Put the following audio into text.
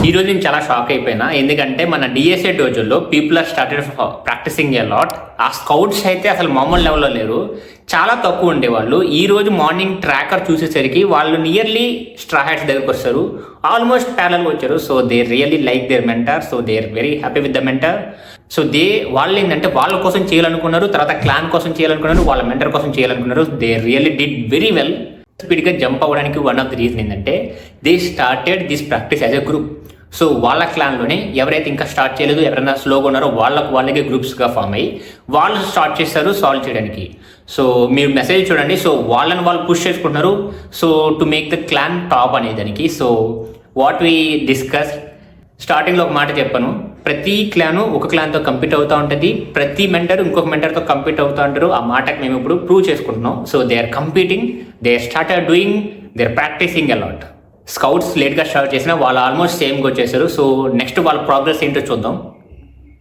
ఈరోజు నేను చాలా షాక్ అయిపోయినా. ఎందుకంటే మన డిఎస్ఏ డోజోలో people are started practising a lot. ఆ స్కౌట్స్ అయితే అసలు మామూలు లెవెల్లో లేరు, చాలా తక్కువ ఉండేవాళ్ళు. ఈ రోజు మార్నింగ్ ట్రాకర్ చూసేసరికి వాళ్ళు నియర్లీ స్ట్రా హ్యాట్స్ దగ్గరకు వస్తారు, ఆల్మోస్ట్ ప్యారల్గా వచ్చారు. So they really like their mentor, so they are very happy with the mentor. సో వాళ్ళు ఏంటంటే వాళ్ళ కోసం చేయాలనుకున్నారు, తర్వాత క్లాన్ కోసం చేయాలనుకున్నారు, వాళ్ళ మెంటర్ కోసం చేయాలనుకున్నారు. They really did very well. స్పీడ్గా జంప్ అవ్వడానికి వన్ ఆఫ్ ది రీజన్ ఏంటంటే they started this practice as a group. So వాళ్ళ క్లాన్లోనే ఎవరైతే ఇంకా స్టార్ట్ చేయలేదు, ఎవరైనా స్లోగా ఉన్నారో వాళ్ళకే గ్రూప్స్గా ఫామ్ అయ్యి వాళ్ళు స్టార్ట్ చేస్తారు సాల్వ్ చేయడానికి. సో మీరు మెసేజ్ చూడండి. సో వాళ్ళని వాళ్ళు పుష్ చేసుకుంటున్నారు, so to make the clan top అనే దానికి. సో వాట్ వీ డిస్కస్ స్టార్టింగ్లో ఒక మాట చెప్పాను, ప్రతి క్లాను ఒక క్లాన్తో కంపీట్ అవుతూ ఉంటుంది, ప్రతి మెంటర్ ఇంకొక మెంటర్తో కంపీట్ అవుతూ ఉంటారు. ఆ మాటకి మేము ఇప్పుడు ప్రూవ్ చేసుకుంటున్నాం. So they are competing, they started doing, they are practicing a lot. Scouts లేట్గా స్టార్ట్ చేసినా వాళ్ళు ఆల్మోస్ట్ సేమ్గా వచ్చేసారు. సో నెక్స్ట్ వాళ్ళ ప్రోగ్రెస్ ఏంటో చూద్దాం.